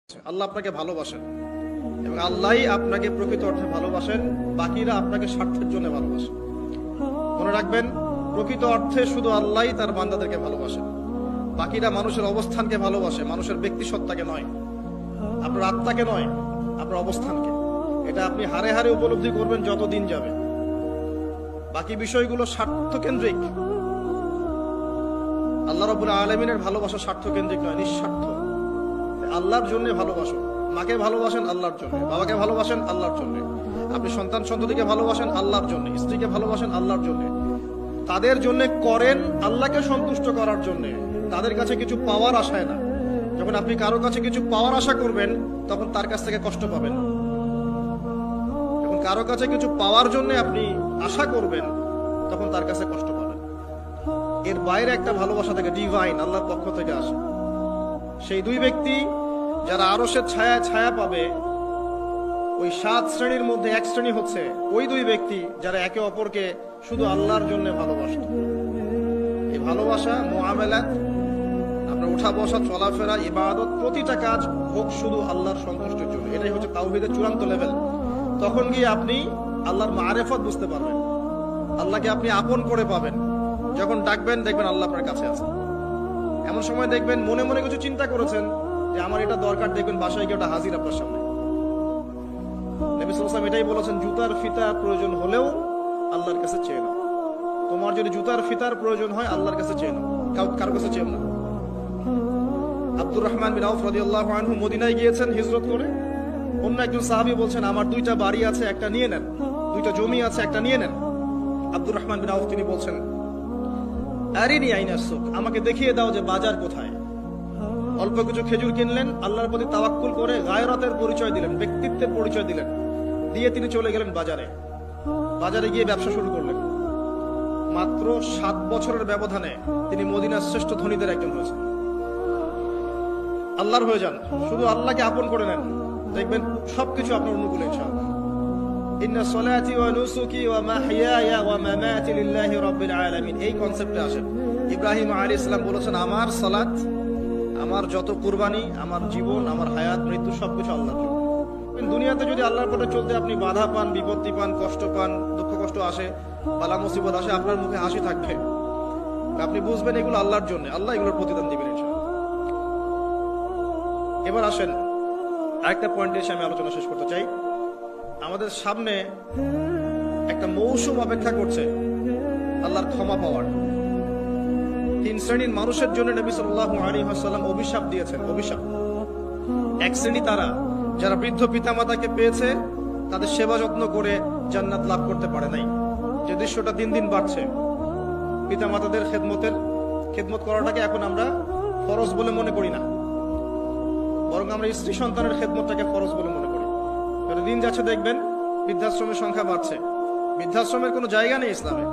আল্লাহ আপনাকে ভালোবাসেন এবং আল্লাহই আপনাকে প্রকৃত অর্থে ভালোবাসেন, বাকিরা আপনাকে স্বার্থের জন্য ভালোবাসেন। মনে রাখবেন, প্রকৃত অর্থে শুধু আল্লাহই তার বান্দাদেরকে ভালোবাসেন, বাকিরা মানুষের অবস্থানকে ভালোবাসে, মানুষের ব্যক্তি সত্তাকে নয়, আপনার আত্মাকে নয়, আপনার অবস্থানকে। এটা আপনি হারে হারে উপলব্ধি করবেন যত দিন যাবে। বাকি বিষয়গুলো স্বার্থকেন্দ্রিক। আল্লাহ রাব্বুল আলামিনের ভালোবাসা স্বার্থকেন্দ্রিক নয়, নিঃস্বার্থ। আল্লাহর জন্য ভালোবাসো। মাকে ভালোবাসেন আল্লাহর জন্য, বাবাকে ভালোবাসেন আল্লাহর জন্য, আপনি সন্তান সন্ততিকে ভালোবাসেন আল্লাহর জন্য, স্ত্রীকে ভালোবাসেন আল্লাহর জন্য। তাদের জন্য করেন আল্লাহকে সন্তুষ্ট করার জন্য, তাদের কাছে কিছু পাওয়ার আশায় না। যখন আপনি কারো কাছে কিছু পাওয়ার আশা করবেন, তখন তার কাছ থেকে কষ্ট পাবেন। যখন কারো কাছে কিছু পাওয়ার জন্য আপনি আশা করবেন, তখন তার কাছে কষ্ট পাবেন। এর বাইরে একটা ভালোবাসা থেকে, ডিভাইন, আল্লাহর পক্ষ থেকে আসে। সেই দুই ব্যক্তি যারা আরশের ছায়ায় ছায়া পাবে, ওই 7 শ্রেণীর মধ্যে এক শ্রেণী হচ্ছে ওই দুই ব্যক্তি যারা একে অপরকে শুধু আল্লাহর জন্য ভালোবাসত। এই ভালোবাসা, মুআমালাত, আপনার উঠা বসা, চলাফেরা, ইবাদত, প্রতিটা কাজ হোক শুধু আল্লাহর সন্তুষ্টির জন্য। এটাই হচ্ছে তাওহীদের চূড়ান্ত লেভেল। তখন গিয়ে আপনি আল্লাহর মারিফত বুঝতে পারবেন, আল্লাহকে আপনি আপন করে পাবেন। যখন ডাকবেন, দেখবেন আল্লাহ আপনার কাছে আছে। এমন সময় দেখবেন মনে মনে কিছু চিন্তা করেছেন যে আমার এটা দরকার, দেখবেন বাসায় গিয়ে ওটা হাজির আপনার সামনে। নবী সাল্লাল্লাহু আলাইহি ওয়াসাল্লাম এটাই বলেছেন, জুতার ফিতা প্রয়োজন হলেও আল্লাহর কাছে চেয়ে নাও। তোমার যদি জুতার ফিতার প্রয়োজন হয়, আল্লাহর কাছে চেয়ে নাও, কারোর কাছে চেয়ে না। আব্দুর রহমান বিন আউফ রাদিয়াল্লাহু আনহু মদিনায় গিয়েছেন হিজরত করে। অন্য একজন সাহাবী বলছেন, আমার 2টা বাড়ি আছে, একটা নিয়ে নেন, 2টা জমি আছে, একটা নিয়ে নেন। আব্দুর রহমান বিন আউফ তিনি বলছেন, আরিনি আইনাস সুক, আমাকে দেখিয়ে দাও যে বাজার কোথায়। অল্প কিছু খেজুর কিনলেন, আল্লাহর প্রতি তাওয়াক্কুল করে গায়রাতের পরিচয় দিলেন, ব্যক্তিত্বের পরিচয় দিলেন, দিয়ে তিনি চলে গেলেন বাজারে। বাজারে গিয়ে ব্যবসা শুরু করলেন। মাত্র 7 বছরের ব্যবধানে তিনি মদিনার শ্রেষ্ঠ ধনীদের একজন হয়েছেন। আল্লাহর হয়ে যান, শুধু আল্লাহকে আপন করে নেন, দেখবেন সবকিছু আপনার অনুকূলে ইনশাআল্লাহ। ইন্না সলাতি ওয়া নুসুকি ওয়া মাহইয়ায়া ওয়া মামাতি লিল্লাহি রাব্বিল আলামিন, এই কনসেপ্টে আসেন। ইব্রাহিম আলাইহিস সালাম বলেছেন, আমার সালাত, আমার যত কুরবানি, আমার জীবন, আমার হায়াত, মৃত্যু সবকিছু আল্লাহর জন্য। দুনিয়াতে যদি আল্লাহর পথে চলতে আপনি বাধা পান, বিপত্তি পান, কষ্ট পান, দুঃখ কষ্ট আসে, বালা মুসিবত আসে, আপনার মুখে হাসি থাকবে, আপনি বুঝবেন এগুলো আল্লাহর জন্য, আল্লাহ এগুলোর প্রতিদান দিবেন ইনশাআল্লাহ। এবার আসেন আরেকটা পয়েন্টে এসে আমি আলোচনা শেষ করতে চাই। আমাদের সামনে একটা মৌসুম অপেক্ষা করছে আল্লাহর ক্ষমা পাওয়ার। 3 শ্রেণীর মানুষের জন্য নবী সাল্লাল্লাহু আলাইহি ওয়াসাল্লাম অভিশাপ দিয়েছেন। অভিশাপ, এক শ্রেণী তারা যারা বৃদ্ধ পিতামাতাকে পেয়েছে, তাদের সেবা যত্ন করে জান্নাত লাভ করতে পারে নাই। যে দৃশ্যটা দিন দিন বাড়ছে, পিতামাতাদের খেদমত করাটাকে এখন আমরা ফরজ বলে মনে করি না, বরং আমরা স্ত্রী সন্তানের খেদমতটাকে ফরজ বলে মনে করি। দিন যাচ্ছে দেখবেন বৃদ্ধাশ্রমের সংখ্যা বাড়ছে। বৃদ্ধাশ্রমের কোনো জায়গা নেই ইসলামে,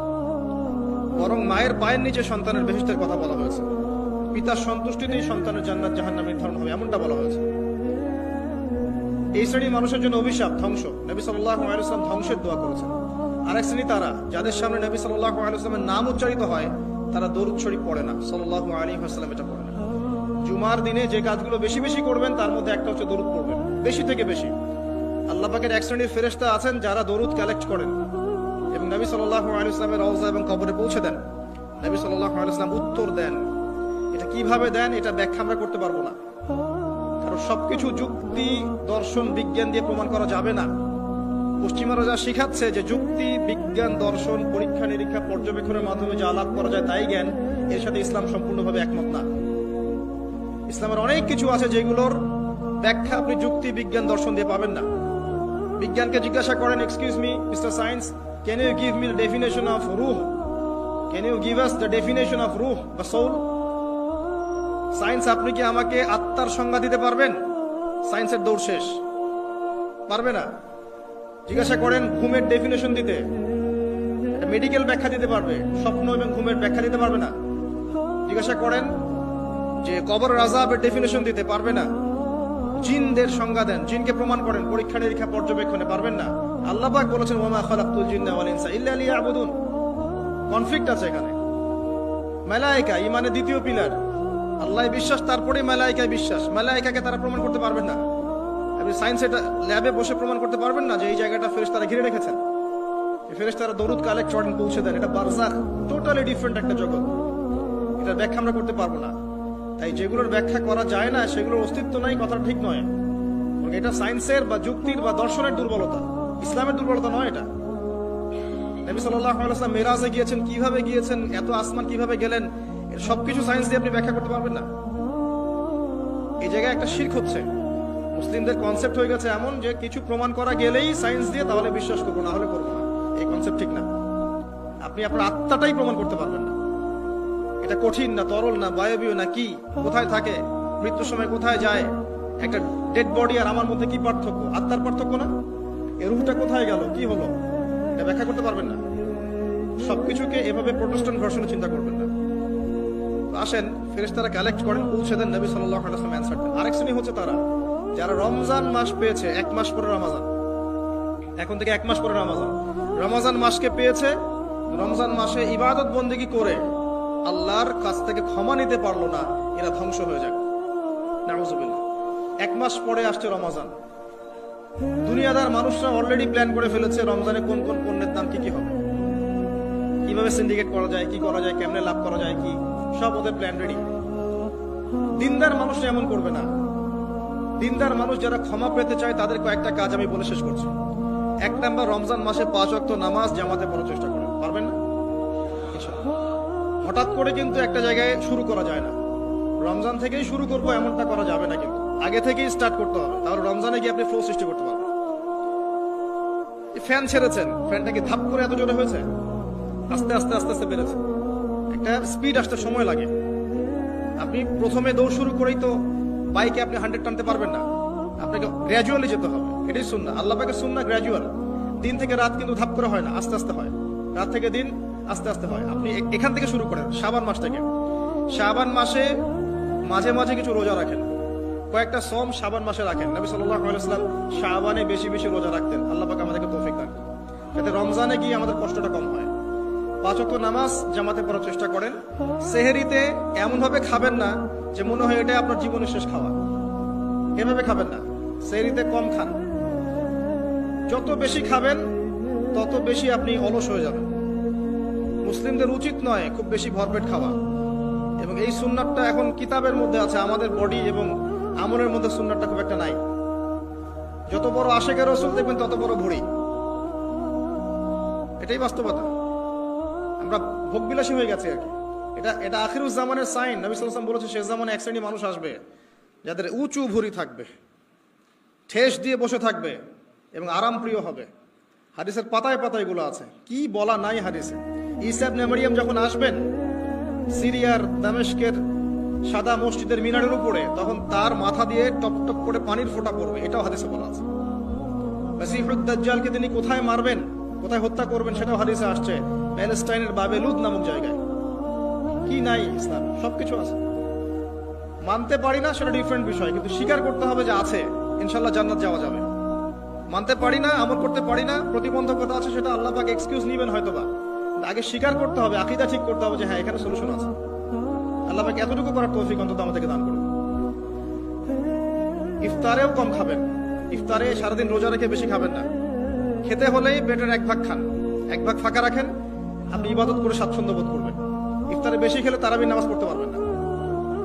বরং মায়ের পায়ের নিচে সন্তানের বেহেশতের কথা বলা হয়েছে। পিতার সন্তুষ্টিতেই সন্তানের জান্নাত জাহান্নাম নির্ধারণ হবে, এমনটা বলা হয়েছে। এই শ্রেণী মানুষের জন্য অভিশাপ, ধ্বংস। নবী সাল্লাল্লাহু আলাইহি ওয়াসাল্লাম ধ্বংসের দোয়া করেছেন। আরেক শ্রেণী তারা যাদের সামনে নবী সাল্লাল্লাহু আলাইহি ওয়াসাল্লামের নাম উচ্চারিত হয়, তারা দরুদ শরীফ পড়ে না, সাল্লাল্লাহু আলাইহি ওয়াসাল্লাম এটা পড়ে না। জুমার দিনে যে কাজগুলো বেশি বেশি করবেন, তার মধ্যে একটা হচ্ছে দরুদ পড়বেন, বেশি থেকে বেশি। আল্লাহ পাকের এক শ্রেণীর ফেরেশতা আছেন যারা দরুদ কালেক্ট করেন এবং নবী সাল্লাল্লাহু আলাইহি ওয়াসাল্লামের রওজা এবং কবরে পৌঁছে দেন। নবী সাল্লাল্লাহু আলাইহি ওয়াসাল্লাম উত্তর দেন। এটা কিভাবে দেন, এটা ব্যাখ্যা আমরা করতে পারবো না, কারণ সবকিছু যুক্তি, দর্শন, বিজ্ঞান দিয়ে প্রমাণ করা যাবে না। পশ্চিমারা যা শিখাচ্ছে যে যুক্তি, বিজ্ঞান, দর্শন, পরীক্ষা নিরীক্ষা, পর্যবেক্ষণের মাধ্যমে যা লাভ করা যায় তাই জ্ঞান, এর সাথে ইসলাম সম্পূর্ণভাবে একমত না। ইসলামের অনেক কিছু আছে যেগুলোর ব্যাখ্যা আপনি যুক্তি, বিজ্ঞান, দর্শন দিয়ে পাবেন না। বিজ্ঞানকে জিজ্ঞাসা করেন, excuse me mister science, can you give me the definition of রুহ? Can you give us the definition of রুহ বা সোল? সায়েন্স, আপনি কি আমাকে আত্মার সংজ্ঞা দিতে পারবেন? সায়েন্সের দৌড় শেষ, পারবে না। জিজ্ঞাসা করেন ঘুমের ডেফিনেশন দিতে, মেডিকেল ব্যাখ্যা দিতে পারবে, স্বপ্ন এবং ঘুমের ব্যাখ্যা দিতে পারবে না। জিজ্ঞাসা করেন যে কবরের আযাবের ডেফিনেশন দিতে, পারবে না। জিনদের সংজ্ঞা দেন, জিনকে প্রমাণ করেন পরীক্ষা নিরীক্ষা পর্যবেক্ষণে, পারবেন না। আল্লাহ পাক বলেছেন, ওয়া মা খালাকতুল জিন্না ওয়াল ইনসা ইল্লা লিয়াবুদুন। কনফ্লিক্ট আছে এখানে। মালায়েকা, ঈমানের দ্বিতীয় পিলার, আল্লাহ বিশ্বাস, তারপরে মালাইকায় বিশ্বাস। মালাইকাকে তারা প্রমাণ করতে পারবেন না। আপনি সায়েন্স এটা ল্যাবে বসে প্রমাণ করতে পারবেন না যে এই জায়গাটা ফেরেশতারা ঘিরে রেখেছেন। ফেরেশতারা দরুদ কালেক্ট করেন, পৌঁছে দেন। এটা বারজাখ, টোটালি ডিফারেন্ট একটা জগৎ। এটার ব্যাখ্যা আমরা করতে পারবো না। তাই যেগুলোর ব্যাখ্যা করা যায় না সেগুলোর অস্তিত্ব নাই, কথা ঠিক নয়। এটা সায়েন্সের বা যুক্তির বা দর্শনের দুর্বলতা, ইসলামের দুর্বলতা নয়। এটা নবী সাল্লাল্লাহু আলাইহি ওয়াসাল্লাম মেরাজে গিয়েছেন, কিভাবে গিয়েছেন, এত আসমান কিভাবে গেলেন, এর সবকিছু সায়েন্স দিয়ে আপনি ব্যাখ্যা করতে পারবেন না। এই জায়গায় একটা শিরক হচ্ছে। মুসলিমদের কনসেপ্ট হয়ে গেছে এমন যে কিছু প্রমাণ করা গেলেই সায়েন্স দিয়ে তাহলে বিশ্বাস করবো, না হলে করবো না। এই কনসেপ্ট ঠিক না। আপনি আপনার আত্মাটাই প্রমাণ করতে পারবেন না। এটা কঠিন না, তরল না, বায়বীয় না, কি কোথায় থাকে, মৃত্যুর সময় কোথায় যায়, একটা ডেড বডি আর আমার মধ্যে কি পার্থক্য? আত্মার পার্থক্য না? এর রূহটা কোথায় গেল, কি হলো, এটা ব্যাখ্যা করতে পারবেন না। সবকিছুকে এভাবে প্রোটেস্ট্যান্ট ভার্সনে চিন্তা করবেন না। আসেন, ফেরেশতারা কালেক্ট করেন, পৌঁছে দেন, নবী সাল্লাল্লাহু আলাইহি ওয়াসাল্লাম অ্যানসার দেন। আরেক শ্রেণী হচ্ছে তারা যারা রমজান মাস পেয়েছে, 1 মাস পরে রমাজান, এখন থেকে 1 মাস পরে রমাজান, রমজান মাসকে পেয়েছে, রমজান মাসে ইবাদত বন্দেগী করে আল্লাহর কাছ থেকে ক্ষমা নিতে পারলো না, এরা ধ্বংস হয়ে যাবে। নাউযুবিল্লাহ। 1 মাস পরে আসছে রমজান। দুনিয়াদার মানুষরা অলরেডি প্ল্যান করে ফেলেছে রমজানে কোন কোন পণ্যের দাম কি কি হবে, কিভাবে সিন্ডিকেট করা যায়, কি করা যায়, কেমনে লাভ করা যায়, কি সব ওদের প্ল্যান রেডি। দিনদার মানুষরা এমন করবে না। দিনদার মানুষ যারা ক্ষমা পেতে চায় তাদের কয়েকটা কাজ আমি বলে শেষ করছি। 1 নাম্বার, রমজান মাসে 5 ওয়াক্ত নামাজ জামাতে পড়ার চেষ্টা করেন। পারবেন না? হঠাৎ করে কিন্তু একটা জায়গায় শুরু করা যায় না। রমজান থেকেই শুরু করবো এমনটা করা যাবে না, কিন্তু আগে থেকেই স্টার্ট করতে হবে। তাহলে রমজানে গিয়ে আপনি ফ্লো সৃষ্টি করতে পারবেন। ফ্যান ছেড়েছেন, ফ্যানটা কি ধাপ করে এত জোরে হয়েছে? আস্তে আস্তে আস্তে আস্তে বেড়েছে। একটা স্পিড আসতে সময় লাগে। আপনি প্রথমে দৌড় শুরু করেই তো বাইকে আপনি 100 টানতে পারবেন না। আপনাকে গ্র্যাজুয়ালি যেতে হবে। এটাই সুন্নাহ, আল্লাহ পাকের সুন্নাহ গ্র্যাজুয়াল। দিন থেকে রাত কিন্তু ধাপ করে হয় না, আস্তে আস্তে হয়। রাত থেকে দিন আস্তে আস্তে হয়। আপনি এখান থেকে শুরু করেন, শাবান মাস থেকে। শাবান মাসে মাঝে মাঝে কিছু রোজা রাখেন, কয়েকটা সম শাবান মাসে রাখেন। নবী সাল্লাল্লাহু আলাইহি ওয়াসাল্লাম শাবানে বেশি বেশি রোজা রাখতেন। আল্লাহ পাক আমাদেরকে তৌফিক দান করুন যাতে রমজানে গিয়ে আমাদের কষ্টটা কম হয়। 5 ওয়াক্ত নামাজ জামাতে পড়ার চেষ্টা করেন। সেহরিতে এমন ভাবে খাবেন না যে মনে হয় এটা আপনার জীবনের শেষ খাওয়া, এভাবে খাবেন না। সেহরিতে কম খান। যত বেশি খাবেন তত বেশি আপনি অলস হয়ে যাবেন। মুসলিমদের উচিত নয় খুব বেশি ভরপেট খাওয়া। এবং এই সুন্নাতটা এখন কিতাবের মধ্যে আছে, আমাদের বডি এবং আমলের মধ্যে সুন্নাতটা খুব একটা নাই। যত বড় আশেকে রাসূল দেখবেন তত বড় ভুঁড়ি। এটাই বাস্তবতা। আমরা ভোগবিলাসী হয়ে গেছে আর কি। এটা আখিরুজ জামানের সাইন। নবী সাল্লাল্লাহু আলাইহি ওয়াসাল্লাম বলেছে শেষ জামানে এক শ্রেণী মানুষ আসবে যাদের উঁচু ভুঁড়ি থাকবে, ঠেস দিয়ে বসে থাকবে এবং আরাম প্রিয় হবে। হাদিসের পাতায় পাতায় এগুলো আছে, কি বলা নাই হাদিসে। ঈসা ইবনে মারইয়াম যখন আসবেন সিরিয়ার দামেস্কের সাদা মসজিদের মিনারের উপরে, তখন তার মাথা দিয়ে টপ টপ করে পানির ফোঁটা পড়বে, এটাও হাদিসে বলা আছে। মাসিহুদ দাজ্জালকে তিনি কোথায় মারবেন, কোথায় হত্যা করবেন, সেটাও হাদিসে আসছে, প্যালেস্টাইনের বাবেলুদ নামক জায়গায়। কি নাই ইসলাম? সবকিছু আছে। মানতে পারি না সেটা ডিফারেন্ট বিষয়, কিন্তু স্বীকার করতে হবে যে আছে, ইনশাল্লাহ জান্নাত যাওয়া যাবে। মানতে পারি না, আমল করতে পারি না, প্রতিবন্ধকতা আছে, সেটা আল্লাহ পাক এক্সকিউজ নিবেন হয়তোবা। আগে স্বীকার করতে হবে, আকীদা ঠিক করতে হবে যে হ্যাঁ এখানে সলিউশন আছে। আল্লাহ পাক এতটুকু করার তৌফিক অন্তত আমাদেরকে দান করুন। ইফতারেও কম খাবেন। ইফতারে সারাদিন রোজা রেখে বেশি খাবেন না। খেতে হলেই পেটের 1 ভাগ খান, 1 ভাগ ফাঁকা রাখেন, আপনি ইবাদত করে স্বাচ্ছন্দ্য বোধ করবেন। ইফতারে বেশি খেলে তারাবি নামাজ পড়তে পারবেন না।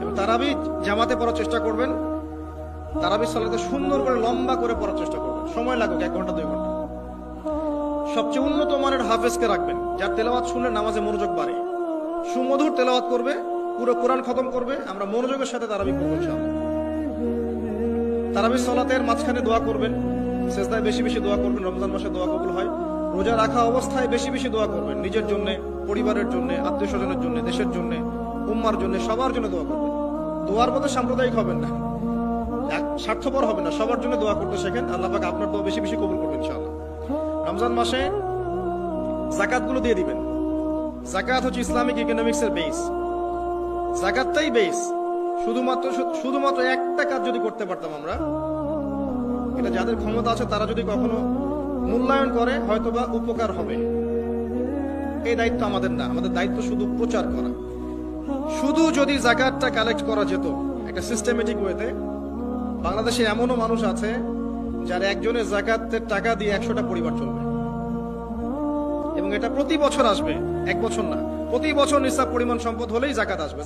এবং তারাবি জামাতে পড়ার চেষ্টা করবেন। তারাবি সালাতে সুন্দর করে লম্বা করে পড়ার চেষ্টা করবেন, সময় লাগুক 1 ঘন্টা 2 ঘন্টা। সবচেয়ে উন্নত মানের হাফেজকে রাখবেন, যার তেলাওয়াত শুনলে নামাজে মনোযোগ বাড়ে, সুমধুর তেলাওয়াত করবে, পুরো কোরআন খতম করবে। আমরা মনোযোগের সাথে তারাবি করবো ইনশাআল্লাহ। তারাবি সালাতের মাঝখানে দোয়া করবেন, সেজদায় বেশি বেশি দোয়া করবেন। রমজান মাসে দোয়া কবুল হয়। রোজা রাখা অবস্থায় বেশি বেশি দোয়া করবেন, নিজের জন্য, পরিবারের জন্য, আত্মীয় স্বজনের জন্য, দেশের জন্য, উম্মার জন্য, সবার জন্য দোয়া করবেন। দোয়ার মধ্যে সাম্প্রদায়িক হবেন না, স্বার্থপর হবেন না, সবার জন্য দোয়া করতে শেখেন। আল্লাহ পাক আপনার দোয়া বেশি বেশি কবুল করবেন ইনশাআল্লাহ। রমজান মাসে যাকাত গুলো দিয়ে দিবেন। যাকাত হচ্ছে ইসলামিক ইকোনমিক্সের বেস। যাকাতটাই বেস। শুধুমাত্র একটা কাজ যদি করতে পারতাম আমরা, এটা যাদের ক্ষমতা আছে তারা যদি কখনো মূল্যায়ন করে হয়তোবা উপকার হবে। এই দায়িত্ব আমাদের না, আমাদের দায়িত্ব শুধু প্রচার করা। শুধু যদি জাকাতটা কালেক্ট করা যেত একটা সিস্টেমেটিক ওয়েতে, বাংলাদেশে এমনও মানুষ আছে যার একজনের জাকাতের টাকা দিয়ে 100টা পরিবার চলবে, এবং এটা প্রতি বছর আসবে, এক বছর না, প্রতি বছর নিসাব পরিমাণ সম্পদ হলেই জাকাত আসবে।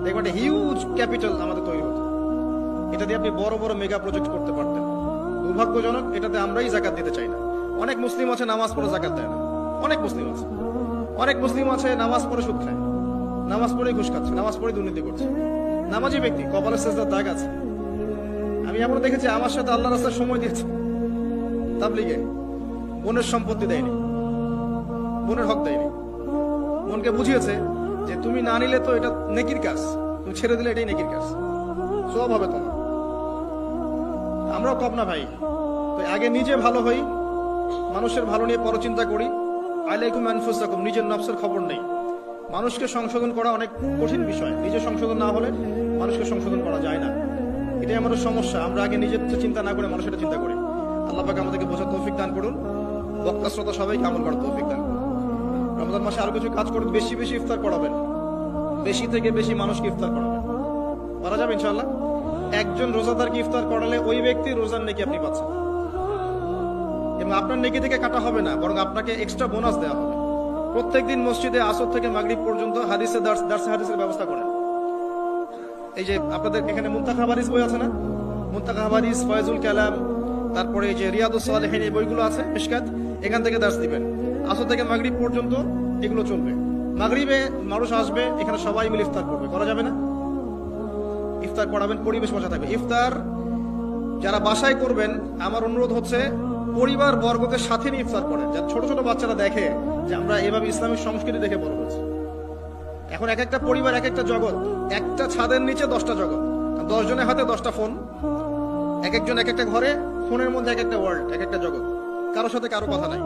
দেখবেন একটা হিউজ ক্যাপিটাল আমাদের তৈরি হতো। এটা দিয়ে আপনি বড় বড় মেগা প্রজেক্ট করতে পারতেন। দুর্ভাগ্যজনক, এটাতে আমরাই জাকাত দিতে চাই না। অনেক মুসলিম আছে নামাজ পড়ে জাকাত দেয় না, অনেক মুসলিম আছে নামাজ পড়ে সুদ খায়, নামাজ পড়ে ঘুষ খাচ্ছে, নামাজ পড়ে দুর্নীতি করছে, নামাজি ব্যক্তি, কপালের সেজদার দাগ আছে। আমি এমন দেখেছি আমার সাথে আল্লাহ রাস্তায় সময় দিয়েছে তাবলিগে, বোনের সম্পত্তি দেয়নি, বোনের হক দেয়নি, বোনকে বুঝিয়েছে যে তুমি না নিলে তো এটা নেকির কাজ, তুমি ছেড়ে দিলে এটাই নেকির কাজ, সব হবে তোমার। আমরাও কম না ভাই, তো আগে নিজে ভালো হই, মানুষের ভালো নিয়ে পরচিন্তা করি। আলাইকুম আনফুসাকুম, নিজের নফসের খবর নেই। মানুষকে সংশোধন করা অনেক কঠিন বিষয়, নিজে সংশোধন না হলে মানুষকে সংশোধন করা যায় না। এটাই আমাদের সমস্যা, আমরা আগে নিজের চিন্তা না করে মানুষের চিন্তা করি। আল্লাহ পাক আমাদেরকে বোঝার তৌফিক দান করুন, বক্তা শ্রোতা সবাইকে আমল করার তৌফিক দান করুন। রমজান মাসে আরো কিছু কাজ করুন, বেশি বেশি ইফতার করাবেন, বেশি থেকে বেশি মানুষকে ইফতার করাবেন, পারা যাবে ইনশাআল্লাহ। একজন রোজাদারকে ইফতার করালে ওই ব্যক্তি রোজার নেকি আপনি পাচ্ছেন, এবং আপনার নেকি থেকে কাটা হবে না, বরং আপনাকে এক্সট্রা বোনাস দেওয়া হবে। প্রত্যেকদিন মসজিদে আসর থেকে মাগরিব পর্যন্ত হাদিসের দার্সে হাদিসের ব্যবস্থা করেন। এই যে আপনাদের এখানে মুনতাকা হাদিস বই আছে না, মুনতাকা হাদিস, ফয়জুল কালাম, তারপরে এই যে রিয়াদুস সালেহিন, এই বইগুলো আছে, মিশকাত, এখান থেকে দার্স দিবেন। আসর থেকে মাগরিব পর্যন্ত এগুলো চলবে। মাগরিবে মানুষ আসবে, এখানে সবাই মিলে ইফতার করবে, করা যাবে না? ইফতার করাবেন, পরিবেশ মজা থাকবে। ইফতার যারা বাসায় করবেন, আমার অনুরোধ হচ্ছে পরিবার বর্গকে সাথে নিয়ে ইফতার করেন, যাতে ছোট ছোট বাচ্চারা দেখে যে আমরা এভাবে ইসলামিক সংস্কৃতি দেখে বড় হয়েছি। এখন এক একটা পরিবার এক একটা জগৎ, একটা ছাদের নিচে 10টা জগৎ, 10 জনের হাতে 10টা ফোন, এক একজন এক একটা ঘরে, ফোনের মধ্যে এক একটা ওয়ার্ল্ড, এক একটা জগৎ, কারোর সাথে কারো কথা নাই,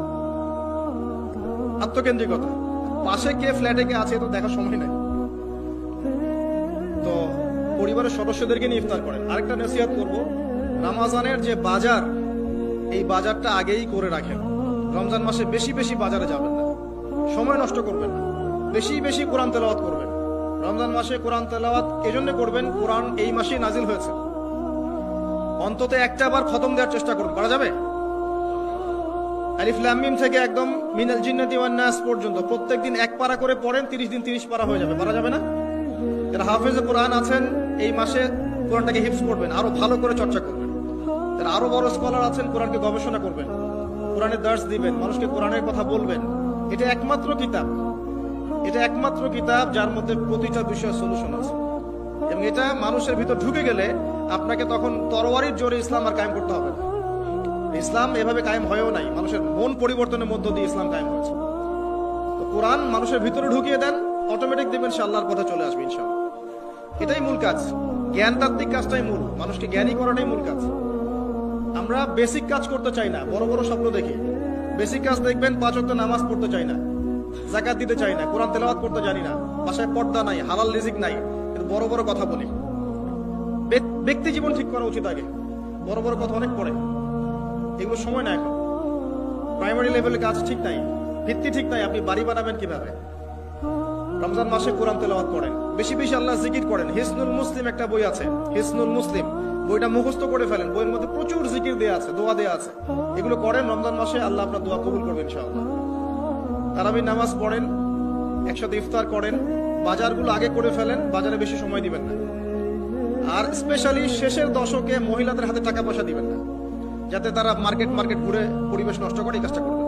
আত্মকেন্দ্রিকতা। পাশে কে ফ্ল্যাটে কে আছে তো দেখার সময় নাই। তো পরিবারের সদস্যদেরকে নিয়ে ইফতার করেন। আরেকটা নসিহত করব, রমজানের যে বাজার, এই বাজারটা আগেই করে রাখেন। রমজান মাসে বেশি বেশি বাজারে যাবেন না, সময় নষ্ট করবেন না, বেশি বেশি কোরআন তেলাওয়াত করবেন। রমজান মাসে কোরআন তেলাওয়াত এজন্য করবেন, কোরআন এই মাসেই নাজিল হয়েছে, অন্তত একটা বার খতম দেওয়ার চেষ্টা করুন, পারা যাবে? আলিফ লাম মিম থেকে একদম মিনাল জিন্নাতি ওয়ান নাস পর্যন্ত প্রত্যেকদিন এক পারা করে পড়েন, 30 দিন 30 পারা হয়ে যাবে, পারা যাবে না? যারা হাফেজে কোরআন আছেন, এই মাসে কোরআনটাকে হিফজ করবেন, আরো ভালো করে চর্চা করবেন। যারা আরো বড় স্কলার আছেন, কোরআনকে গবেষণা করবেন, কোরআনের দার্স দিবেন, মানুষকে কোরআনের কথা বলবেন। এটা একমাত্র কিতাব যার মধ্যে প্রতিটা বিষয়ের সলিউশন আছে, এবং এটা মানুষের ভিতর ঢুকে গেলে আপনাকে তখন তরোয়ারির জোরে ইসলাম আর কায়েম করতে হবে না। ইসলাম এভাবে কায়েম হয়েও নাই, মানুষের মন পরিবর্তনের মধ্য দিয়ে ইসলাম কায়েম হয়েছে। তো কোরআন মানুষের ভিতরে ঢুকিয়ে দেন, অটোমেটিক দেখবেন সে আল্লাহর পথে চলে আসবে ইনশাআল্লাহ। এটাই মূল কাজ, জ্ঞানতাত্ত্বিক কাজটাই মূল, মানুষকে জ্ঞানী করাটাই মূল কাজ। আমরা বেসিক কাজ করতে চাই না, বড় বড় স্বপ্ন দেখি। বেসিক কাজ দেখবেন, 5 ওয়াক্ত নামাজ পড়তে চাই না, যাকাত দিতে চাই না, কোরআন তেলাওয়াত করতে জানি না, বাসায় পর্দা নাই, হালাল রিজিক নাই, কিন্তু বড় বড় কথা বলি। ব্যক্তি জীবন ঠিক করা উচিত আগে, বড় বড় কথা অনেক পরে, এগুলো সময় না। এখন প্রাইমারি লেভেলের কাজ ঠিক নাই, ভিত্তি ঠিক নাই, আপনি বাড়ি বানাবেন কিভাবে? রমজান মাসে কোরআন তেলাওয়াত করেন, বেশি বেশি আল্লাহ জিকির করেন। হিসনুল মুসলিম একটা বই আছে, হিসনুল মুসলিম, বইটা মুখস্থ করে ফেলেন, বইয়ের মধ্যে প্রচুর জিকির দেয়া আছে, দোয়া দেয়া আছে, এগুলো করেন। রমজান মাসে আল্লাহ আপনার দোয়া কবুল করবেন ইনশাআল্লাহ। তারাবির নামাজ পড়েন, একসাথে ইফতার করেন, বাজারগুলো আগে করে ফেলেন, বাজারে বেশি সময় দিবেন না। আর স্পেশালি শেষের দশকে মহিলাদের হাতে টাকা পয়সা দিবেন না, যাতে তারা মার্কেট ঘুরে পরিবেশ নষ্ট করে, এই কাজটা করবেন।